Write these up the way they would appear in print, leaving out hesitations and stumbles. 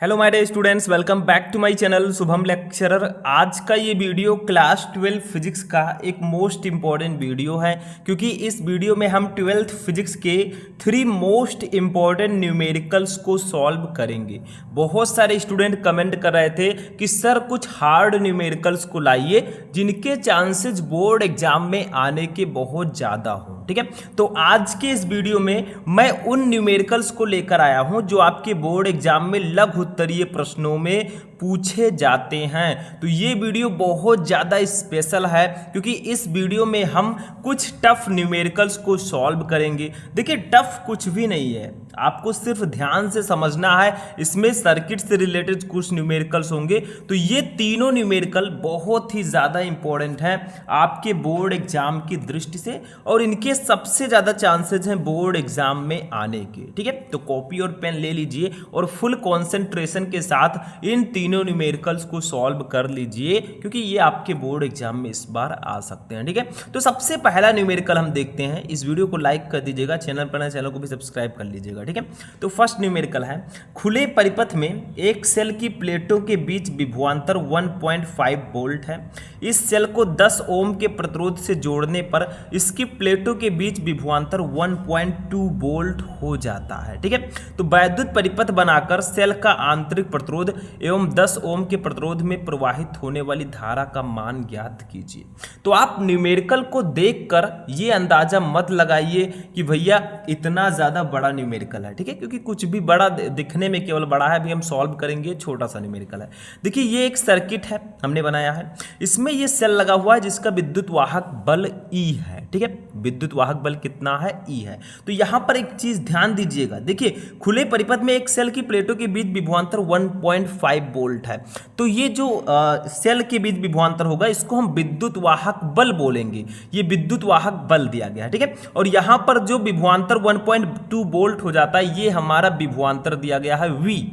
Hello my dear students, welcome back to my channel Shubham lecturer. आज का ये video class 12 physics का एक मोस्ट इम्पॉर्टेंट वीडियो है, क्योंकि इस वीडियो में हम 12th फिजिक्स के 3 मोस्ट इम्पॉर्टेंट न्यूमेरिकल्स को सॉल्व करेंगे। बहुत सारे स्टूडेंट कमेंट कर रहे थे कि सर कुछ हार्ड न्यूमेरिकल्स को लाइए जिनके चांसेस बोर्ड एग्जाम में आने के बहुत ज़्यादा हों। ठीक है, तो आज के इस वीडियो में मैं उन न्यूमेरिकल्स को लेकर आया हूं जो आपके बोर्ड एग्जाम में लघु उत्तरीय प्रश्नों में पूछे जाते हैं। तो ये वीडियो बहुत ज़्यादा स्पेशल है, क्योंकि इस वीडियो में हम कुछ टफ न्यूमेरिकल्स को सॉल्व करेंगे। देखिए, टफ कुछ भी नहीं है, आपको सिर्फ ध्यान से समझना है। इसमें सर्किट से रिलेटेड कुछ न्यूमेरिकल्स होंगे। तो ये तीनों न्यूमेरिकल बहुत ही ज़्यादा इंपॉर्टेंट हैं आपके बोर्ड एग्जाम की दृष्टि से, और इनके सबसे ज़्यादा चांसेस हैं बोर्ड एग्जाम में आने के। ठीक है, तो कॉपी और पेन ले लीजिए और फुल कॉन्सेंट्रेशन के साथ इन तीनों न्यूमेरिकल्स को सॉल्व कर लीजिए, क्योंकि ये आपके बोर्ड एग्जाम में इस बार आ सकते हैं। ठीक है, तो सबसे पहला न्यूमेरिकल हम देखते हैं। इस वीडियो को लाइक कर दीजिएगा, चैनल पर नए चैनल को भी सब्सक्राइब कर लीजिएगा। ठीक है, तो फर्स्ट न्यूमेरिकल है, खुले परिपथ में एक सेल की प्लेटों के बीच विभवांतर 1.5 वोल्ट है। इस सेल को 10 ओम के प्रतिरोध से जोड़ने पर इसकी प्लेटों के बीच विभवांतर 1.2 वोल्ट हो जाता है। ठीक है, तो वैद्युत परिपथ बनाकर सेल का आंतरिक प्रतिरोध एवं 10 ओम के प्रतिरोध में प्रवाहित होने वाली धारा का मान ज्ञात कीजिए। तो आप न्यूमेरिकल को देखकर ये अंदाजा मत लगाइए कि भैया इतना ज्यादा बड़ा न्यूमेरिकल है। ठीक है, क्योंकि कुछ भी बड़ा दिखने में केवल बड़ा है, अभी हम सॉल्व करेंगे, छोटा सा न्यूमेरिकल है। देखिए, ये एक सर्किट है हमने बनाया है, इसमें ये सेल लगा हुआ है जिसका विद्युत वाहक बल E है। ठीक है, विद्युत वाहक बल कितना है? E है। तो यहां पर एक चीज ध्यान दीजिएगा, देखिए खुले परिपथ में एक सेल की प्लेटों के बीच विभवांतर 1.5 वोल्ट है। तो ये जो सेल के बीच विभवांतर होगा इसको हम विद्युत वाहक बल बोलेंगे। ये विद्युत वाहक बल दिया गया है। ठीक है, और यहां पर जो विभवांतर 1.2 वोल्ट हो जाता है, ये हमारा विभवांतर दिया गया है V।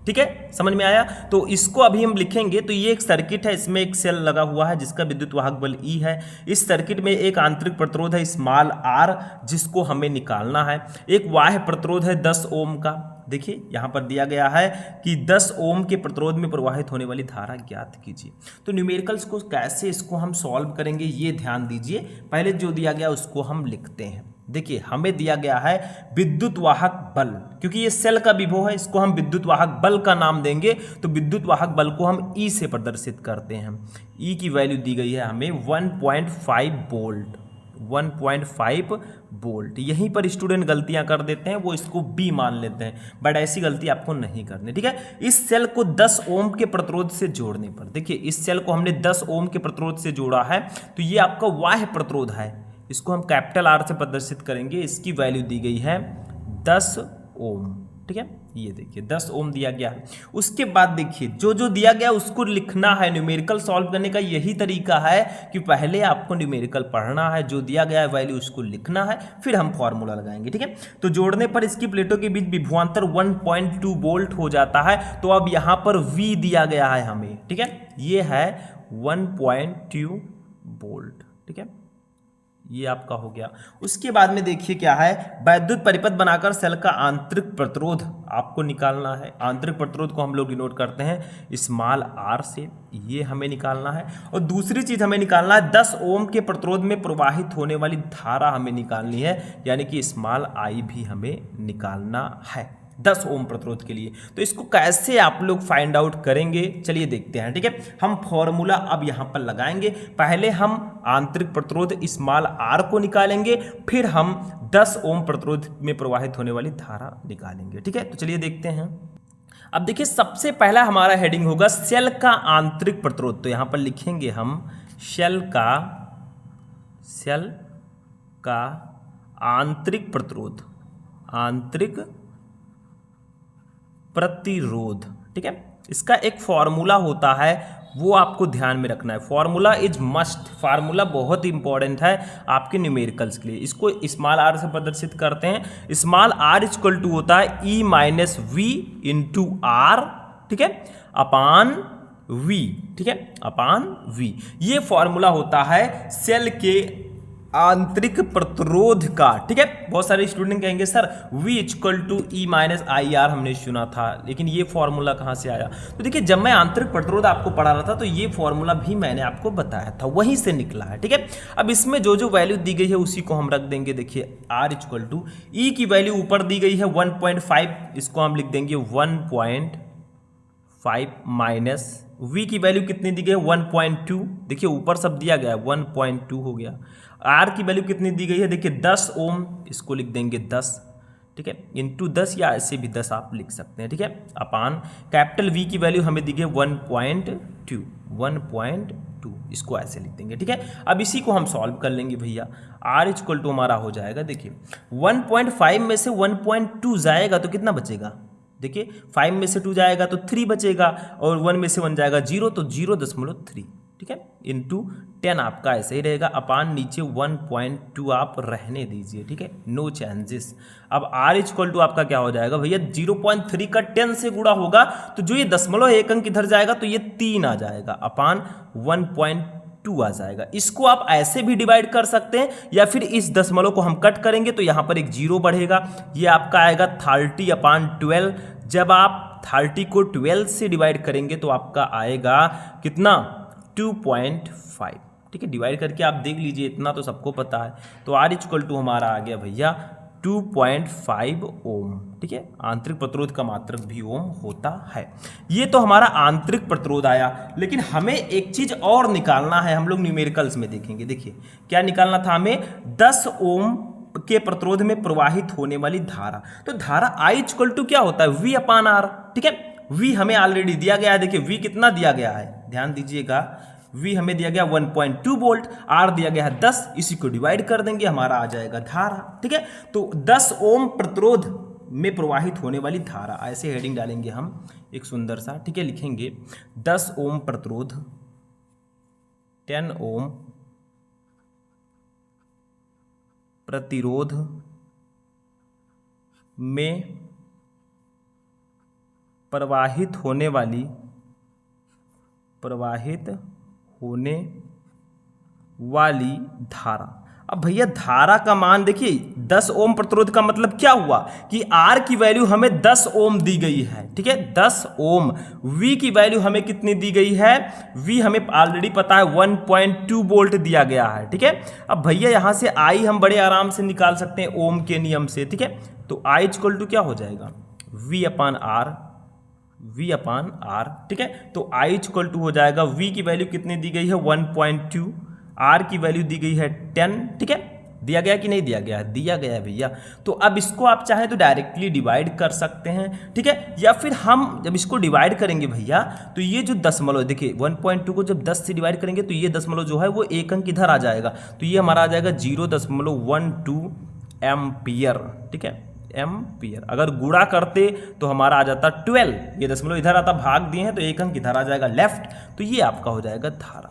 ठीक है, समझ में आया? तो इसको अभी हम लिखेंगे। तो ये एक सर्किट है, इसमें एक सेल लगा हुआ है जिसका विद्युत वाहक बल E है। इस सर्किट में एक आंतरिक प्रतिरोध है स्मॉल r, जिसको हमें निकालना है। एक बाह्य प्रतिरोध है 10 ओम का। देखिए यहाँ पर दिया गया है कि 10 ओम के प्रतिरोध में प्रवाहित होने वाली धारा ज्ञात कीजिए। तो न्यूमेरिकल्स को कैसे इसको हम सॉल्व करेंगे ये ध्यान दीजिए। पहले जो दिया गया उसको हम लिखते हैं। देखिए, हमें दिया गया है विद्युत वाहक बल, क्योंकि ये सेल का विभव है, इसको हम विद्युत वाहक बल का नाम देंगे। तो विद्युत वाहक बल को हम E से प्रदर्शित करते हैं। E की वैल्यू दी गई है हमें 1.5 वोल्ट। 1.5 वोल्ट। यहीं पर स्टूडेंट गलतियां कर देते हैं, वो इसको B मान लेते हैं, बट ऐसी गलती आपको नहीं करनी। ठीक है, इस सेल को 10 ओम के प्रतिरोध से जोड़ने पर, देखिए इस सेल को हमने 10 ओम के प्रतिरोध से जोड़ा है, तो ये आपका बाह्य प्रतिरोध है, इसको हम कैपिटल R से प्रदर्शित करेंगे। इसकी वैल्यू दी गई है 10 ओम। ठीक है, ये देखिए 10 ओम दिया गया है। उसके बाद देखिए जो जो दिया गया उसको लिखना है। न्यूमेरिकल सॉल्व करने का यही तरीका है कि पहले आपको न्यूमेरिकल पढ़ना है, जो दिया गया है वैल्यू उसको लिखना है, फिर हम फॉर्मूला लगाएंगे। ठीक है, तो जोड़ने पर इसकी प्लेटों के बीच विभवांतर 1.2 वोल्ट हो जाता है। तो अब यहाँ पर V दिया गया है हमें। ठीक है, ये है 1.2 वोल्ट। ठीक है, ये आपका हो गया। उसके बाद में देखिए क्या है, वैद्युत परिपथ बनाकर सेल का आंतरिक प्रतिरोध आपको निकालना है। आंतरिक प्रतिरोध को हम लोग डिनोट करते हैं स्मॉल r से, ये हमें निकालना है। और दूसरी चीज हमें निकालना है 10 ओम के प्रतिरोध में प्रवाहित होने वाली धारा हमें निकालनी है, यानी कि स्मॉल I भी हमें निकालना है 10 ओम प्रतिरोध के लिए। तो इसको कैसे आप लोग फाइंड आउट करेंगे, चलिए देखते हैं। ठीक है, हम फॉर्मूला अब यहाँ पर लगाएंगे। पहले हम आंतरिक प्रतिरोध स्मॉल r को निकालेंगे, फिर हम 10 ओम प्रतिरोध में प्रवाहित होने वाली धारा निकालेंगे। ठीक है, तो चलिए देखते हैं। अब देखिए, सबसे पहला हमारा हेडिंग होगा सेल का आंतरिक प्रतिरोध। तो यहाँ पर लिखेंगे हम सेल का आंतरिक प्रतिरोध, आंतरिक प्रतिरोध। ठीक है, इसका एक फॉर्मूला होता है, वो आपको ध्यान में रखना है। फॉर्मूला इज मस्ट, फार्मूला बहुत इंपॉर्टेंट है आपके न्यूमेरिकल्स के लिए। इसको स्मॉल r से प्रदर्शित करते हैं। स्मॉल r इक्वल टू होता है E minus V into R। ठीक है, अपान V। ठीक है, अपान V। ये फॉर्मूला होता है सेल के आंतरिक प्रतिरोध का, ठीक है। बहुत सारे स्टूडेंट कहेंगे sir V equal to E minus I R हमने सुना था, लेकिन ये फॉर्मूला कहाँ से आया? तो देखिए जब मैं आंतरिक प्रतिरोध आपको पढ़ा रहा था तो ये फॉर्मूला भी मैंने आपको बताया था, वहीं से निकला है, ठीक है। अब इसमें जो जो वैल्यू दी गई है उसी को हम रख देंगे। देखिए R इक्वल टू ई की वैल्यू ऊपर दी गई है 1.5, इसको हम लिख देंगे 1.5 माइनस V की वैल्यू कितनी दी गई है 1.2, देखिए ऊपर सब दिया गया है 1.2 हो गया। R की वैल्यू कितनी दी गई है, देखिए 10 ओम, इसको लिख देंगे 10, ठीक है, इंटू 10 या ऐसे भी 10 आप लिख सकते हैं, ठीक है, अपान कैपिटल V की वैल्यू हमें दी गई 1.2, इसको ऐसे लिख देंगे, ठीक है। अब इसी को हम सॉल्व कर लेंगे भैया। R इक्वल टू हमारा हो जाएगा, देखिए 1.5 में से 1.2 जाएगा तो कितना बचेगा, देखिए 5 में से 2 जाएगा तो 3 बचेगा, और 1 में से 1 जाएगा 0 तो 0.3, ठीक है, इंटू 10 आपका ऐसे ही रहेगा, अपान नीचे 1.2 आप रहने दीजिए, ठीक है, नो चेंजेस। अब R इक्वल टू आपका क्या हो जाएगा भैया, 0.3 का 10 से गुणा होगा तो जो ये दशमलव एक अंक इधर जाएगा तो ये 3 आ जाएगा, अपान 1.2 आ जाएगा। इसको आप ऐसे भी डिवाइड कर सकते हैं, या फिर इस दशमलव को हम कट करेंगे तो यहाँ पर एक 0 बढ़ेगा, ये आपका आएगा 30/12। जब आप 30 को 12 से डिवाइड करेंगे तो आपका आएगा कितना, 2.5, ठीक है। डिवाइड करके आप देख लीजिए, इतना तो सबको पता है। तो R इक्वल टू हमारा आ गया भैया 2.5 ओम, ठीक है। आंतरिक प्रतिरोध का मात्रक भी ओम होता है। ये तो हमारा आंतरिक प्रतिरोध आया, लेकिन हमें एक चीज और निकालना है, हम लोग न्यूमेरिकल्स में देखेंगे। देखिए क्या निकालना था हमें, 10 ओम के प्रतिरोध में प्रवाहित होने वाली धारा। तो धारा I इक्वल टू क्या होता है, V अपान R, ठीक है। V हमें ऑलरेडी दिया गया है, देखिए V कितना दिया गया है, ध्यान दीजिएगा, V हमें दिया गया 1.2 वोल्ट, R दिया गया है 10, इसी को डिवाइड कर देंगे, हमारा आ जाएगा धारा, ठीक है। तो 10 ओम प्रतिरोध में प्रवाहित होने वाली धारा, ऐसे हेडिंग डालेंगे हम एक सुंदर सा, ठीक है, लिखेंगे 10 ओम प्रतिरोध, 10 ओम प्रतिरोध में प्रवाहित होने वाली धारा। अब भैया धारा का मान देखिए, 10 ओम प्रतिरोध का मतलब क्या हुआ कि R की वैल्यू हमें 10 ओम दी गई है, ठीक है, 10 ओम। V की वैल्यू हमें कितनी दी गई है, V हमें ऑलरेडी पता है 1.2 वोल्ट दिया गया है, ठीक है। अब भैया यहाँ से I हम बड़े आराम से निकाल सकते हैं ओम के नियम से, ठीक है। तो I इक्वल टू क्या हो जाएगा, V अपान R, ठीक है। तो I इक्वल टू हो जाएगा, V की वैल्यू कितनी दी गई है 1.2, R की वैल्यू दी गई है 10, ठीक है। दिया गया कि नहीं दिया गया है, दिया गया है भैया। तो अब इसको आप चाहें तो डायरेक्टली डिवाइड कर सकते हैं, ठीक है, या फिर हम जब इसको डिवाइड करेंगे भैया तो ये जो दशमलव देखिए 1.2 को जब 10 से डिवाइड करेंगे तो ये दशमलव जो है वो एक अंक इधर आ जाएगा, तो ये हमारा आ जाएगा 0.12 एम्पियर, ठीक है, एम्पियर। अगर गुणा करते तो हमारा आ जाता 12, ये दशमलव इधर आता, भाग दिए हैं तो एक अंक इधर आ जाएगा लेफ्ट, तो ये आपका हो जाएगा धारा।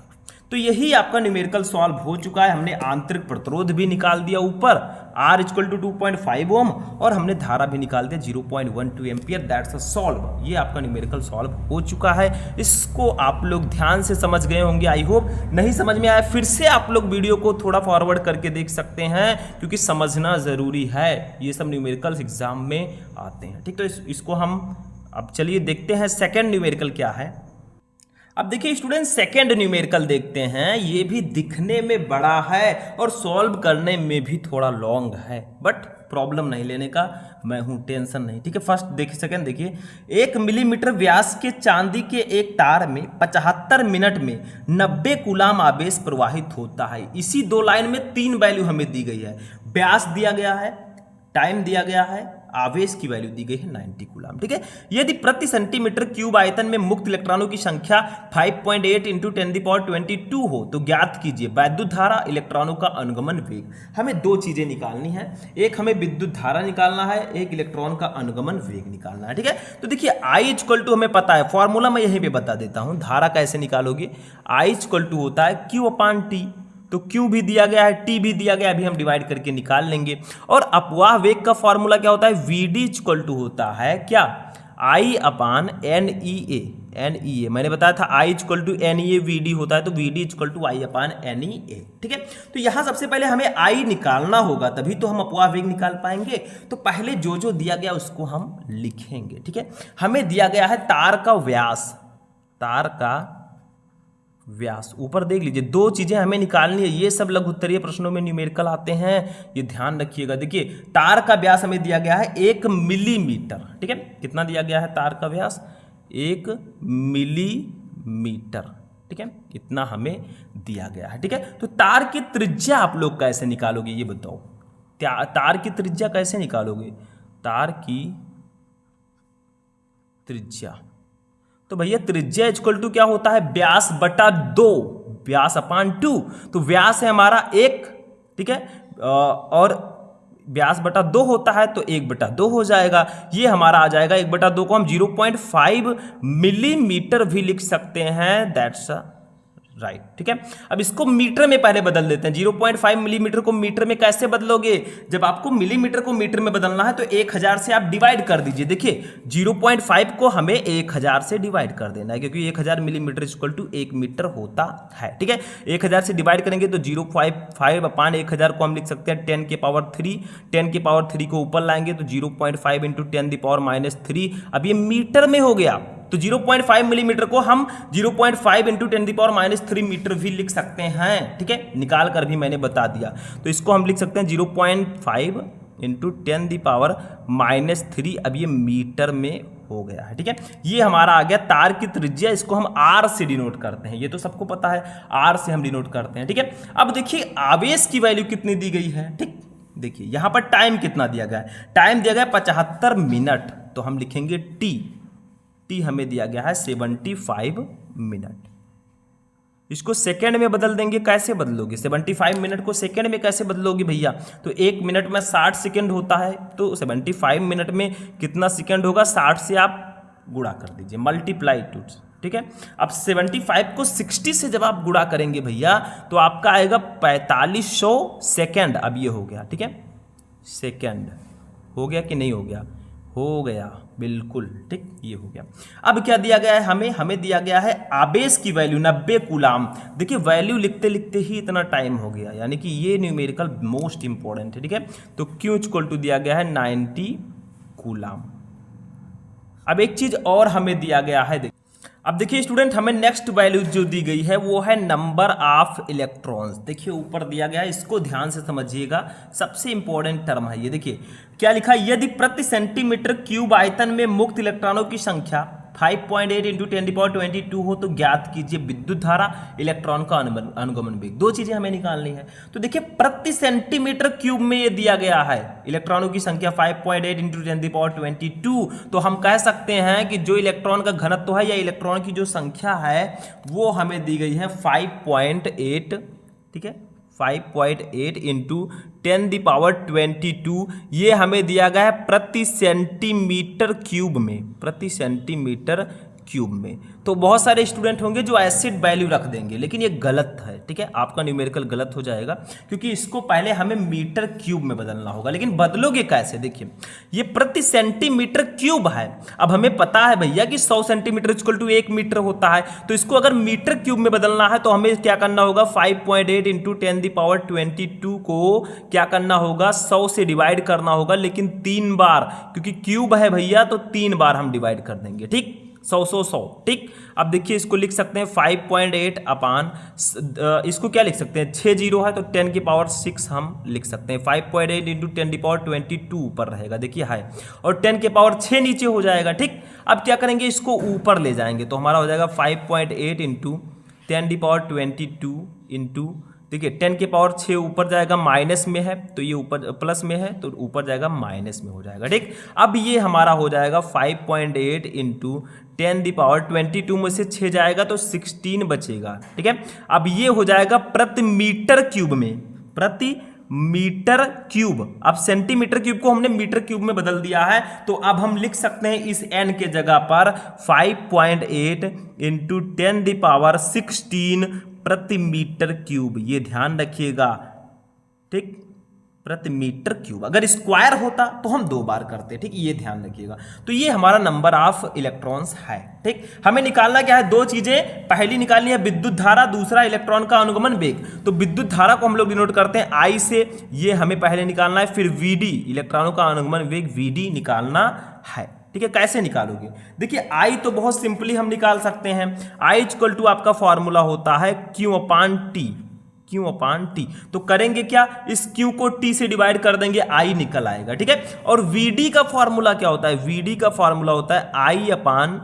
तो यही आपका न्यूमेरिकल सॉल्व हो चुका है। हमने आंतरिक प्रतिरोध भी निकाल दिया ऊपर, R इक्वल टू 2.5 ओम, और हमने धारा भी निकाल दिया 0.12 एम्पियर। That's a solve. ये आपका न्यूमेरिकल सॉल्व हो चुका है। इसको आप लोग ध्यान से समझ गए होंगे, आई होप। नहीं समझ में आया फिर से आप लोग वीडियो को थोड़ा फॉरवर्ड करके देख सकते हैं, क्योंकि समझना ज़रूरी है, ये सब न्यूमेरिकल्स एग्जाम में आते हैं, ठीक। तो इसको हम अब चलिए देखते हैं सेकेंड न्यूमेरिकल क्या है। अब देखिए स्टूडेंट, सेकेंड न्यूमेरिकल देखते हैं। ये भी दिखने में बड़ा है और सॉल्व करने में भी थोड़ा लॉन्ग है, बट प्रॉब्लम नहीं लेने का मैं हूं, टेंशन नहीं, ठीक है। फर्स्ट देखिए, सेकेंड देखिए, 1 मिलीमीटर व्यास के चांदी के एक तार में 75 मिनट में 90 कूलाम आवेश प्रवाहित होता है। इसी 2 लाइन में 3 वैल्यू हमें दी गई है, व्यास दिया गया है, टाइम दिया गया है, आवेश की वैल्यू दी गई है 90 कूलाम, ठीक है। यदि प्रति सेंटीमीटर क्यूब आयतन में मुक्त इलेक्ट्रॉनों की संख्या 5.8 × 10⁻22 हो तो ज्ञात कीजिए वैद्युत धारा, इलेक्ट्रॉनों का अनुगमन वेग। हमें 2 चीजें निकालनी है, एक हमें विद्युत धारा निकालना है, एक इलेक्ट्रॉन का अनुगमन वेग निकालना है, ठीक है। तो देखिए I इक्वल टू हमें पता है, फॉर्मूला मैं यहीं पे बता देता हूं। धारा कैसे निकालोगे, I इक्वल टू होता है Q/T, तो Q भी दिया गया है, T भी दिया गया है, अभी हम डिवाइड करके निकाल लेंगे। और अपवाह वेग का फॉर्मूला क्या होता है, VD इक्वल टू होता है क्या, आई अपान एन ई ए, मैंने बताया था I equal to N E A V D होता है, तो V D equal to I upon N E A. ठीक है, तो यहाँ सबसे पहले हमें आई निकालना होगा, तभी तो हम अपवाह वेग निकाल पाएंगे। तो पहले जो जो दिया गया उसको हम लिखेंगे। ठीक है, हमें दिया गया है तार का व्यास, तार का व्यास। ऊपर देख लीजिए, दो चीजें हमें निकालनी है, ये सब लघु उत्तरीय प्रश्नों में न्यूमेरिकल आते हैं, ये ध्यान रखिएगा। देखिए तार का व्यास हमें दिया गया है 1 मिलीमीटर। ठीक है, कितना दिया गया है तार का व्यास? 1 मिलीमीटर। ठीक है, इतना हमें दिया गया है। ठीक है, तो तार की त्रिज्या आप लोग कैसे निकालोगे ये बताओ? तार की त्रिज्या कैसे निकालोगे? तार की त्रिज्या, तो भैया त्रिज्या इक्वल टू क्या होता है? व्यास बटा 2, व्यास अपान 2। तो व्यास है हमारा 1, ठीक है, और व्यास बटा 2 होता है, तो 1 बटा 2 हो जाएगा। ये हमारा आ जाएगा 1 बटा 2 को हम 0.5 मिलीमीटर भी लिख सकते हैं, दैट्स राइट। ठीक है, अब इसको मीटर में पहले बदल देते हैं। 0.5 मिलीमीटर को मीटर में कैसे बदलोगे? जब आपको मिलीमीटर को मीटर में बदलना है तो 1000 से आप डिवाइड कर दीजिए। देखिए 0.5 को हमें 1000 से डिवाइड कर देना है, क्योंकि 1000 मिलीमीटर इक्वल टू 1 मीटर होता है। ठीक है, 1000 से डिवाइड करेंगे तो 0.5 अपान 1000 को हम लिख सकते हैं 10 के पावर 3। 10 के पावर 3 को ऊपर लाएंगे तो 0.5 इंटू 10 की पावर -3। अब ये मीटर में हो गया, तो 0.5 मिलीमीटर को हम 0.5 इंटू 10 की पावर -3 मीटर भी लिख सकते हैं। ठीक है, निकाल कर भी मैंने बता दिया। तो इसको हम लिख सकते हैं 0.5 इंटू 10 की पावर -3। अब ये मीटर में हो गया है। ठीक है, ये हमारा आ गया तार की त्रिज्या। इसको हम आर से डिनोट करते हैं, ये तो सबको पता है, आर से हम डिनोट करते हैं। ठीक है, अब देखिए आवेश की वैल्यू कितनी दी गई है। ठीक, देखिए यहां पर टाइम कितना दिया गया है? टाइम दिया गया है 75 मिनट, तो हम लिखेंगे टी हमें दिया गया है 75 मिनट। इसको सेकंड में बदल देंगे, कैसे बदलोगे? 75 मिनट को सेकंड में कैसे बदलोगे भैया? तो 1 मिनट में 60 सेकंड होता है, तो 75 मिनट में कितना सेकंड होगा? 60 से आप गुणा कर दीजिए, मल्टीप्लाई टू। ठीक है, अब 75 को 60 से जब आप गुणा करेंगे भैया तो आपका आएगा 4500 सेकंड। अब ये हो गया, ठीक है, सेकंड हो गया कि नहीं हो गया? हो गया, बिल्कुल ठीक, ये हो गया। अब क्या दिया गया है हमें दिया गया है आवेश की वैल्यू 90 कूलाम। देखिए वैल्यू लिखते लिखते ही इतना टाइम हो गया, यानी कि ये न्यूमेरिकल मोस्ट इंपॉर्टेंट है। ठीक है, तो Q इक्वल टू दिया गया है 90 कूलाम। अब एक चीज और हमें दिया गया है, अब देखिए स्टूडेंट, हमें नेक्स्ट वैल्यू जो दी गई है वो है नंबर ऑफ इलेक्ट्रॉन्स। देखिए ऊपर दिया गया है, इसको ध्यान से समझिएगा, सबसे इंपॉर्टेंट टर्म है ये। देखिए क्या लिखा है? यदि प्रति सेंटीमीटर क्यूब आयतन में मुक्त इलेक्ट्रॉनों की संख्या 5.8 इंटू 10⁻22 हो तो ज्ञात कीजिए विद्युत धारा, इलेक्ट्रॉन का अनुगमन वेग। दो चीजें हमें निकालनी है। तो देखिए प्रति सेंटीमीटर क्यूब में ये दिया गया है इलेक्ट्रॉनों की संख्या 5.8 इंटू 10⁻22। तो हम कह सकते हैं कि जो इलेक्ट्रॉन का घनत्व है या इलेक्ट्रॉन की जो संख्या है वो हमें दी गई है 5.8। ठीक है, 5.8 इंटू 10⁻22। ये हमें दिया गया है प्रति सेंटीमीटर क्यूब में, प्रति सेंटीमीटर क्यूब में। तो बहुत सारे स्टूडेंट होंगे जो एसिड वैल्यू रख देंगे, लेकिन ये गलत है। ठीक है, आपका न्यूमेरिकल गलत हो जाएगा, क्योंकि इसको पहले हमें मीटर क्यूब में बदलना होगा। लेकिन बदलोगे कैसे? देखिए ये प्रति सेंटीमीटर क्यूब है। अब हमें पता है भैया कि 100 सेंटीमीटर इक्वल टू 1 मीटर होता है, तो इसको अगर मीटर क्यूब में बदलना है तो हमें क्या करना होगा? 5.8 इंटू 10⁻22 को क्या करना होगा? 100 से डिवाइड करना होगा, लेकिन 3 बार, क्योंकि क्यूब है भैया तो 3 बार हम डिवाइड कर देंगे। ठीक, 100। ठीक, अब देखिए इसको लिख सकते हैं 5.8 अपान, इसको क्या लिख सकते हैं? 6 जीरो है तो 10⁻6 हम लिख सकते हैं। 5.8 इंटू 10⁻22 ऊपर रहेगा, देखिए है, और 10⁻6 नीचे हो जाएगा। ठीक, अब क्या करेंगे? इसको ऊपर ले जाएंगे तो हमारा हो जाएगा 5.8 इंटू 10⁻22 इंटू, देखिए 10⁻6 ऊपर जाएगा, माइनस में है तो ये ऊपर प्लस में है तो ऊपर जाएगा माइनस में हो जाएगा। ठीक, अब ये हमारा हो जाएगा 5.8 इंटू 10⁻22 में से 6 जाएगा तो 16 बचेगा। ठीक है, अब ये हो जाएगा प्रति मीटर क्यूब में, प्रति मीटर क्यूब। अब सेंटीमीटर क्यूब को हमने मीटर क्यूब में बदल दिया है, तो अब हम लिख सकते हैं इस n के जगह पर 5.8 इंटू 10⁻16 प्रति मीटर क्यूब। ये ध्यान रखिएगा। ठीक, प्रति मीटर क्यूब। अगर स्क्वायर होता तो हम 2 बार करते, ठीक, ये ध्यान रखिएगा। तो ये हमारा नंबर ऑफ इलेक्ट्रॉन्स है, ठीक। हमें निकालना क्या है, 2 चीजें, पहली निकालनी है विद्युत धारा, दूसरा इलेक्ट्रॉन का अनुगमन वेग। तो विद्युत धारा को हम लोग डिनोट करते हैं I से, ये हमें पहले निकालना है, फिर VD इलेक्ट्रॉनों का अनुगमन वेग VD निकालना है, ठीक है। कैसे निकालोगे, देखिए I तो बहुत सिंपली हम निकाल सकते हैं। I इक्वल टू आपका फॉर्मूला होता है Q अपान T। तो करेंगे क्या, इस Q को T से डिवाइड कर देंगे, I निकल आएगा, ठीक है। और VD का फॉर्मूला क्या होता है, VD का फॉर्मूला होता है I अपान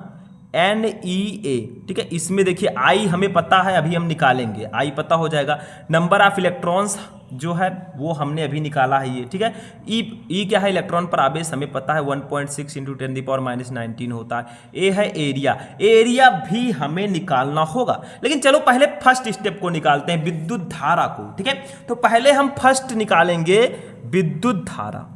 NEA, ठीक है। इसमें देखिए I हमें पता है, अभी हम निकालेंगे, I पता हो जाएगा। नंबर ऑफ इलेक्ट्रॉन्स जो है वो हमने अभी निकाला है ये, ठीक है। ई क्या है, इलेक्ट्रॉन पर आवेश हमें पता है 1.6 इंटू 10⁻⁻19 होता है। ए है एरिया भी हमें निकालना होगा, लेकिन चलो पहले फर्स्ट स्टेप को निकालते हैं, विद्युत धारा को, ठीक है। तो पहले हम फर्स्ट निकालेंगे विद्युत धारा,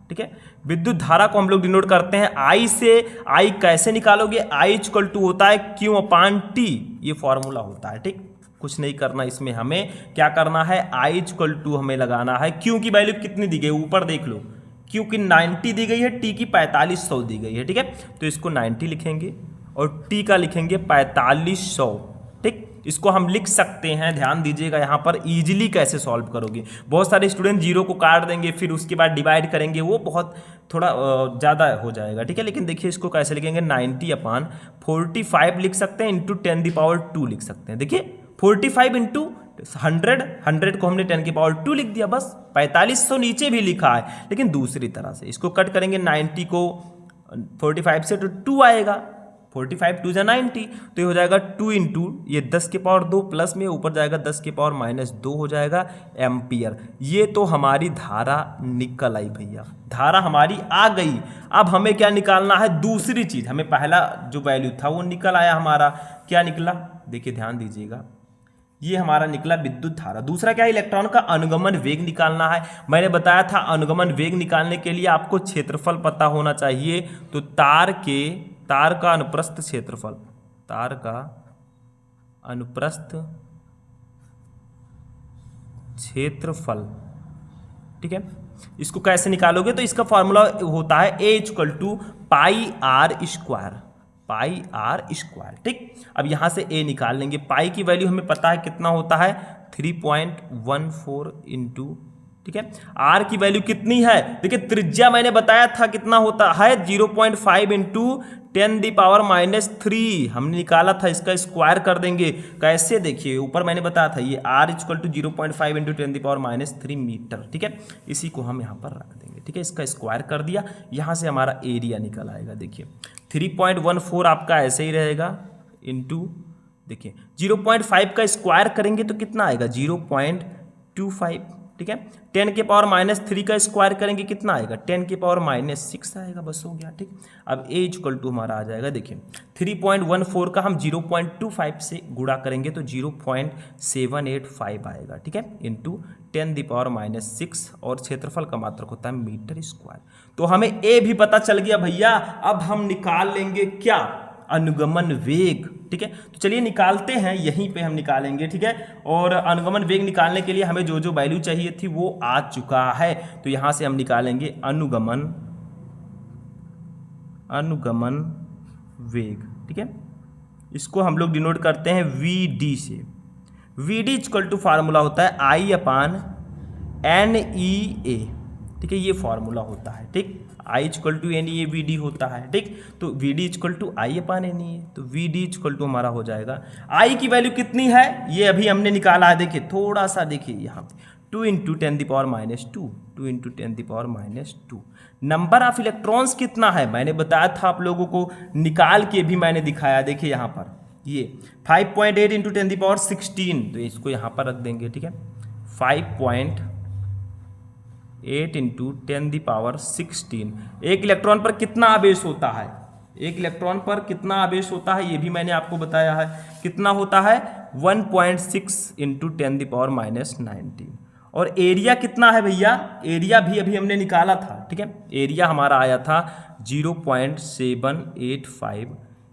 ठीक है। विद्युत धारा को हम लोग डिनोट करते हैं I से। I कैसे निकालोगे, I इक्वल टू होता है Q अपान T, ये फॉर्मूला होता है, ठीक। कुछ नहीं करना, इसमें हमें क्या करना है, I इक्वल टू हमें लगाना है। Q की वैल्यू कितनी दी गई, ऊपर देख लो, Q की 90 दी गई है, T की 4500 दी गई है, ठीक है। तो इसको 90 लिखेंगे और T का लिखेंगे 4500, ठीक। इसको हम लिख सकते हैं, ध्यान दीजिएगा यहाँ पर इजीली कैसे सॉल्व करोगे। बहुत सारे स्टूडेंट जीरो को काट देंगे, फिर उसके बाद डिवाइड करेंगे, वो बहुत थोड़ा ज़्यादा हो जाएगा, ठीक है। लेकिन देखिए इसको कैसे लिखेंगे, 90 अपान 45 लिख सकते हैं, इंटू 10⁻²⁴ लिख सकते हैं। देखिए 45 इंटू 100 को हमने 10⁻²⁴ लिख दिया, बस। 4500 नीचे भी लिखा है, लेकिन दूसरी तरह से इसको कट करेंगे, 90 को 45 से तो 2 आएगा, 45 2 90, तो ये हो जाएगा 2 इंटू ये 10⁻² प्लस में ऊपर जाएगा 10⁻−2 हो जाएगा एम्पियर। ये तो हमारी धारा निकल आई भैया, धारा हमारी आ गई। अब हमें क्या निकालना है, दूसरी चीज। हमें पहला जो वैल्यू था वो निकल आया, हमारा क्या निकला, देखिए ध्यान दीजिएगा, ये हमारा निकला विद्युत धारा। दूसरा क्या है, इलेक्ट्रॉन का अनुगमन वेग निकालना है। मैंने बताया था अनुगमन वेग निकालने के लिए आपको क्षेत्रफल पता होना चाहिए। तो तार का अनुप्रस्थ क्षेत्रफल, तार का अनुप्रस्थ क्षेत्रफल, ठीक है। इसको कैसे निकालोगे, तो इसका फॉर्मूला होता है A equal to pi R square, ठीक। अब यहां से A निकाल लेंगे। पाई की वैल्यू हमें पता है कितना होता है, 3.14 इंटू, ठीक है। आर की वैल्यू कितनी है, देखिए त्रिज्या मैंने बताया था कितना होता है, 0.5 इंटू 10⁻³ हमने निकाला था, इसका स्क्वायर कर देंगे। कैसे, देखिए ऊपर मैंने बताया था, ये R equal to 0.5 into 10⁻³ metre, ठीक है। इसी को हम यहाँ पर रख देंगे, ठीक है। इसका स्क्वायर कर दिया, यहाँ से हमारा एरिया निकल आएगा। देखिए 3.14 आपका ऐसे ही रहेगा, इंटू देखिए 0.5 का स्क्वायर करेंगे तो कितना आएगा, 0.25, ठीक है। 10⁻³ का स्क्वायर करेंगे कितना आएगा, 10⁻⁻6 आएगा, बस हो गया, ठीक। अब A इक्वल टू हमारा आ जाएगा, देखिए 3.14 का हम 0.25 से गुणा करेंगे तो 0.785 आएगा, ठीक है, इंटू 10⁻⁻6 और क्षेत्रफल का मात्रक होता है मीटर स्क्वायर। तो हमें A भी पता चल गया भैया। अब हम निकाल लेंगे क्या, अनुगमन वेग, ठीक है। तो चलिए निकालते हैं, यहीं पे हम निकालेंगे, ठीक है। और अनुगमन वेग निकालने के लिए हमें जो जो वैल्यू चाहिए थी वो आ चुका है, तो यहां से हम निकालेंगे अनुगमन वेग, ठीक है। इसको हम लोग डिनोट करते हैं VD से। VD इक्वल टू फार्मूला होता है I अपान NEA, ठीक है, ये फॉर्मूला होता है, ठीक। I equal to NEA VD होता है, ठीक। तो VD equal to I upon NEA, तो VD इक्वल टू हमारा हो जाएगा, I की वैल्यू कितनी है ये अभी हमने निकाला है। देखिए थोड़ा सा देखिए यहाँ पे 2 इंटू 10⁻², नंबर ऑफ इलेक्ट्रॉन्स कितना है मैंने बताया था आप लोगों को, निकाल के भी मैंने दिखाया। देखिए यहाँ पर ये 5.8 इंटू 10⁻16, तो इसको यहाँ पर रख देंगे, ठीक है। 5.8 इंटू 10⁻16, एक इलेक्ट्रॉन पर कितना आवेश होता है, एक इलेक्ट्रॉन पर कितना आवेश होता है ये भी मैंने आपको बताया है, कितना होता है 1.6 इंटू 10⁻19। और एरिया कितना है भैया, एरिया भी अभी हमने निकाला था, ठीक है। एरिया हमारा आया था 0.785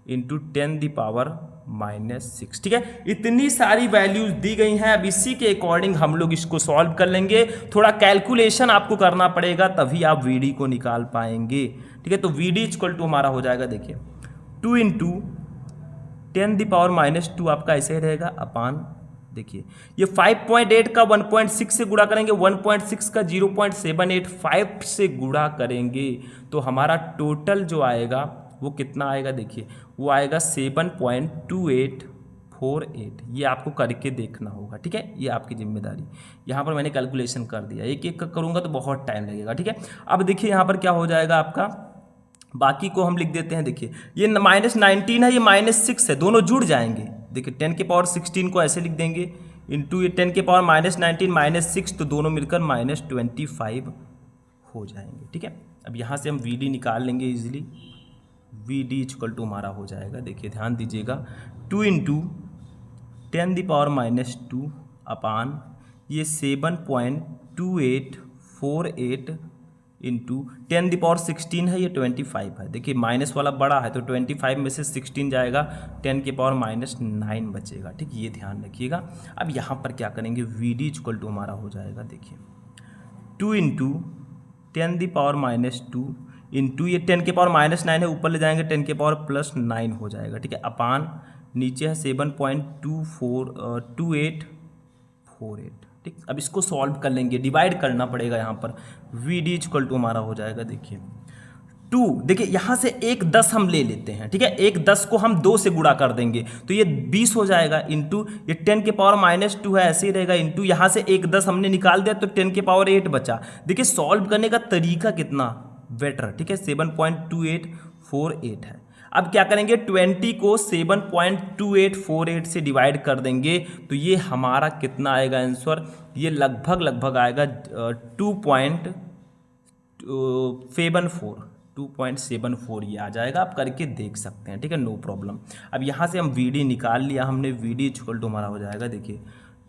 इंटू 10⁻⁻⁶। ठीक है, इतनी सारी वैल्यूज दी गई हैं। अब इसी के अकॉर्डिंग हम लोग इसको सॉल्व कर लेंगे। थोड़ा कैलकुलेशन आपको करना पड़ेगा, तभी आप वीडी को निकाल पाएंगे। ठीक है, तो वीडी इक्वल टू हमारा हो जाएगा, देखिए 2 इंटू 10⁻⁻² आपका ऐसे ही रहेगा अपान, देखिए ये 5.8 का 1.6 से गुणा करेंगे, 1.6 का 0.785 से गुणा करेंगे, तो हमारा टोटल जो आएगा वो कितना आएगा, देखिए वो आएगा 7.2848। ये आपको करके देखना होगा। ठीक है, ये आपकी जिम्मेदारी। यहाँ पर मैंने कैलकुलेशन कर दिया, एक एक करूँगा तो बहुत टाइम लगेगा। ठीक है, अब देखिए यहाँ पर क्या हो जाएगा आपका, बाकी को हम लिख देते हैं। देखिए ये -19 है, ये -6 है, दोनों जुड़ जाएंगे। देखिए 10⁻16 को ऐसे लिख देंगे इंटू ये 10⁻−19 -6, तो दोनों मिलकर -25 हो जाएंगे। ठीक है, अब यहाँ से हम वी निकाल लेंगे इजीली। वी इक्वल टू हमारा हो जाएगा, देखिए ध्यान दीजिएगा, 2 इंटू 10⁻² अपान ये 7.2848 इंटू 10⁻16 है, ये 25 है। देखिए माइनस वाला बड़ा है तो 25 में से 16 जाएगा, 10⁻⁹ बचेगा। ठीक, ये ध्यान रखिएगा। अब यहाँ पर क्या करेंगे, वी डी इक्वल टू हमारा हो जाएगा, देखिए 2 इंटू 10⁻² इंटू ये 10⁻⁹ है, ऊपर ले जाएंगे 10⁻+9 हो जाएगा। ठीक है, अपान नीचे है 7.2848। ठीक, अब इसको सॉल्व कर लेंगे, डिवाइड करना पड़ेगा यहाँ पर। वी डी इक्वल टू हमारा हो जाएगा, देखिए 2, देखिए यहाँ से एक 10 हम ले लेते हैं। ठीक है, एक 10 को हम 2 से गुणा कर देंगे तो ये 20 हो जाएगा, इंटू ये 10⁻⁻² है, ऐसे ही रहेगा, इंटू यहाँ से एक 10 हमने निकाल दिया तो 10⁻8 बचा। देखिए सॉल्व करने का तरीका कितना बेटर। ठीक है, 7.2848 है। अब क्या करेंगे, 20 को 7.2848 से डिवाइड कर देंगे तो ये हमारा कितना आएगा आंसर, ये लगभग आएगा 2.74 ये आ जाएगा। आप करके देख सकते हैं। ठीक है, नो प्रॉब्लम। अब यहाँ से हम वी डी निकाल लिया हमने, वी डी इक्वल टू हमारा हो जाएगा, देखिए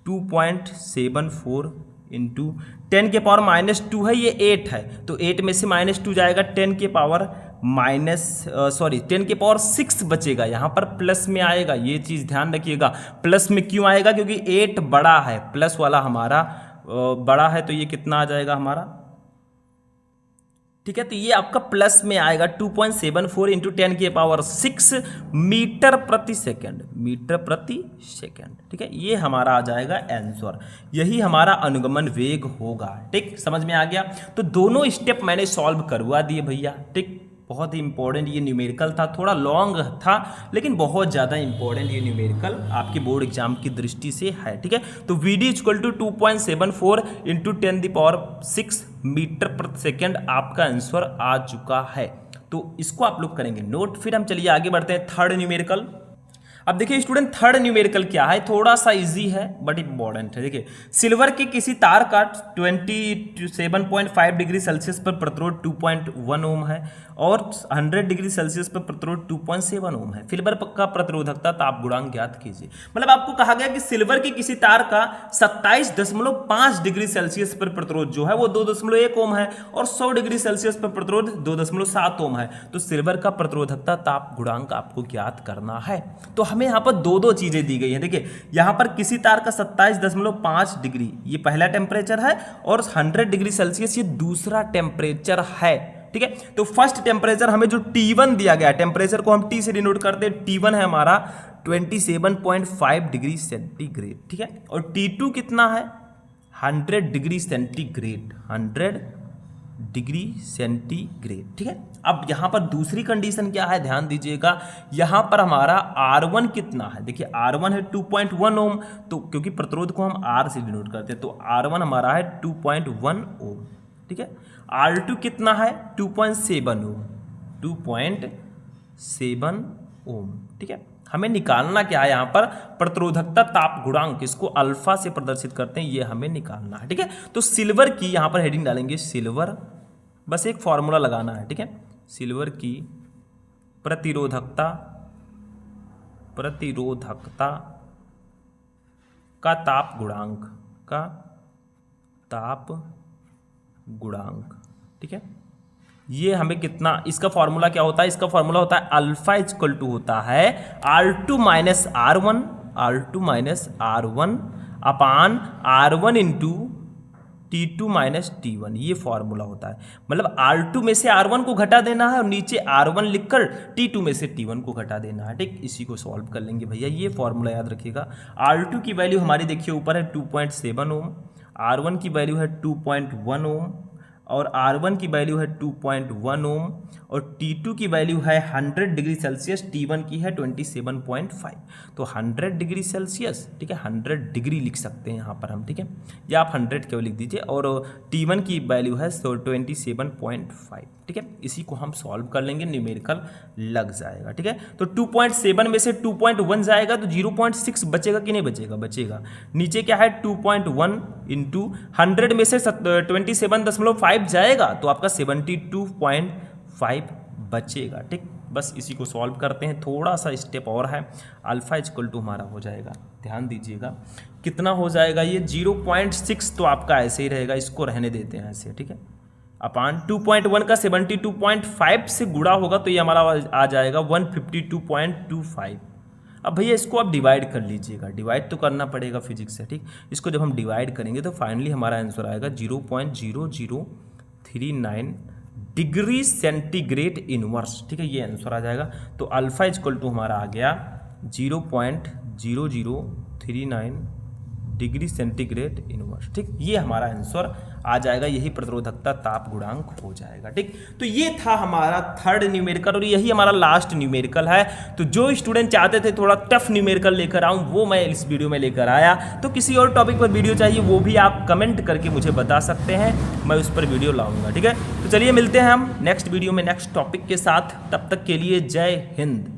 2.74 इंटू 10⁻⁻² है, ये 8 है तो 8 में से -2 जाएगा, 10⁻6 बचेगा। यहाँ पर प्लस में आएगा, ये चीज़ ध्यान रखिएगा। प्लस में क्यों आएगा, क्योंकि 8 बड़ा है, प्लस वाला हमारा बड़ा है, तो ये कितना आ जाएगा हमारा। ठीक है, तो ये आपका प्लस में आएगा 2.74 इंटू 10⁻6 मीटर प्रति सेकंड। ठीक है, ये हमारा आ जाएगा आंसर। यही हमारा अनुगमन वेग होगा। ठीक, समझ में आ गया। तो दोनों स्टेप मैंने सॉल्व करवा दिए भैया। ठीक, बहुत ही इंपॉर्टेंट ये न्यूमेरिकल था, थोड़ा लॉन्ग था लेकिन बहुत ज़्यादा इंपॉर्टेंट ये न्यूमेरिकल आपके बोर्ड एग्जाम की दृष्टि से है। ठीक है, तो V D equal to 2.74 into 10⁻6 metre प्रति सेकेंड आपका आंसर आ चुका है। तो इसको आप लोग करेंगे नोट। फिर हम चलिए आगे बढ़ते हैं थर्ड न्यूमेरिकल। अब देखिए स्टूडेंट, थर्ड न्यूमेरिकल क्या है, थोड़ा सा इजी है बट इंपॉर्टेंट है। देखिए सिल्वर के किसी तार का 27.5 डिग्री सेल्सियस पर प्रतिरोध 2.1 ओम है और 100 डिग्री सेल्सियस पर प्रतिरोध 2.7 ओम है। सिल्वर का प्रतिरोधकता ताप गुणांक ज्ञात कीजिए। मतलब आपको कहा गया कि सिल्वर की किसी तार का 27.5 डिग्री सेल्सियस पर प्रतिरोध जो है वो 2.1 ओम है और 100 डिग्री सेल्सियस पर प्रतिरोध 2.7 ओम है। तो सिल्वर का प्रतिरोधकता ताप गुणांक आपको ज्ञात करना है। तो हमें यहाँ पर दो चीजें दी गई हैं। देखिए यहाँ पर किसी तार का 27.5 डिग्री ये पहला टेम्परेचर है और 100 डिग्री सेल्सियस ये दूसरा टेम्परेचर है। ठीक है, तो फर्स्ट टेम्परेचर हमें जो T1 दिया गया, टेम्परेचर को हम T से डिनोट करते हैं, T1 है हमारा 27.5 डिग्री सेंटीग्रेड। ठीक है, और T2 कितना है 100 डिग्री सेंटीग्रेड, 100 डिग्री सेंटीग्रेड। ठीक है, अब यहां पर दूसरी कंडीशन क्या है, ध्यान दीजिएगा। यहां पर हमारा R1 कितना है, देखिए R1 है 2.1 ओम, तो क्योंकि प्रतिरोध को हम R से डिनोट करते हैं तो R1 हमारा है 2.1 ओम। ठीक है, R2 कितना है 2.7 ओम, 2.7 ओम। ठीक है, हमें निकालना क्या है यहाँ पर, प्रतिरोधकता ताप गुणांक, इसको अल्फा से प्रदर्शित करते हैं, ये हमें निकालना है। ठीक है, तो सिल्वर की यहाँ पर हेडिंग डालेंगे सिल्वर, बस एक फॉर्मूला लगाना है। ठीक है, सिल्वर की प्रतिरोधकता का ताप गुणांक, ठीक है, ये हमें कितना, इसका फॉर्मूला क्या होता है, इसका फॉर्मूला होता है अल्फा इक्वल टू होता है R2 minus R1, R2 minus R1 अपान R1 into T2 minus T1, ये फॉर्मूला होता है। मतलब R2 में से R1 को घटा देना है और नीचे R1 लिखकर T2 में से T1 को घटा देना है। ठीक, इसी को सॉल्व कर लेंगे भैया, ये फॉर्मूला याद रखिएगा। R2 की वैल्यू हमारी देखिए ऊपर है 2.7 ओम, R1 की वैल्यू है 2.1 ओम और R1 की वैल्यू है 2.1 ओम और T2 की वैल्यू है 100 डिग्री सेल्सियस, T1 की है 27.5। तो 100 डिग्री सेल्सियस, ठीक है, 100 डिग्री लिख सकते हैं यहाँ पर हम, ठीक है, या आप 100 केवल लिख दीजिए और T1 की वैल्यू है 27.5, ठीक है। इसी को हम सॉल्व कर लेंगे, न्यूमेरिकल लग जाएगा, ठीक है। तो 2.7 में से 2.1 जाएगा तो 0.6 बचेगा कि नहीं बचेगा, बचेगा। नीचे क्या है 2.1 इंटू 100 में से 27.5 जाएगा तो आपका 72.5 बचेगा, ठीक। बस इसी को सॉल्व करते हैं, थोड़ा सा स्टेप और है। अल्फा इक्वल टू हमारा हो जाएगा, ध्यान दीजिएगा कितना हो जाएगा ये 0.6, तो आपका ऐसे ही रहेगा, इसको रहने देते हैं ऐसे, ठीक है। अपान 2.1 का 72.5 से गुणा होगा तो ये हमारा आ जाएगा 152.25। अब भैया इसको आप डिवाइड कर लीजिएगा, डिवाइड तो करना पड़ेगा फिजिक्स से, ठीक। इसको जब हम डिवाइड करेंगे तो फाइनली हमारा आंसर आएगा 0.0039 डिग्री सेंटीग्रेड इनवर्स, ठीक है, ये आंसर आ जाएगा। तो अल्फा इक्वल टू हमारा आ गया 0.0039 डिग्री सेंटीग्रेड इनवर्स, ठीक, ये हमारा आंसर आ जाएगा, यही प्रतिरोधकता ताप गुणांक हो जाएगा, ठीक। तो ये था हमारा थर्ड न्यूमेरिकल और यही हमारा लास्ट न्यूमेरिकल है। तो जो स्टूडेंट चाहते थे थोड़ा टफ न्यूमेरिकल लेकर आऊं वो मैं इस वीडियो में लेकर आया। तो किसी और टॉपिक पर वीडियो चाहिए वो भी आप कमेंट करके मुझे बता सकते हैं, मैं उस पर वीडियो लाऊंगा, ठीक है। तो चलिए मिलते हैं हम नेक्स्ट वीडियो में नेक्स्ट टॉपिक के साथ, तब तक के लिए जय हिंद।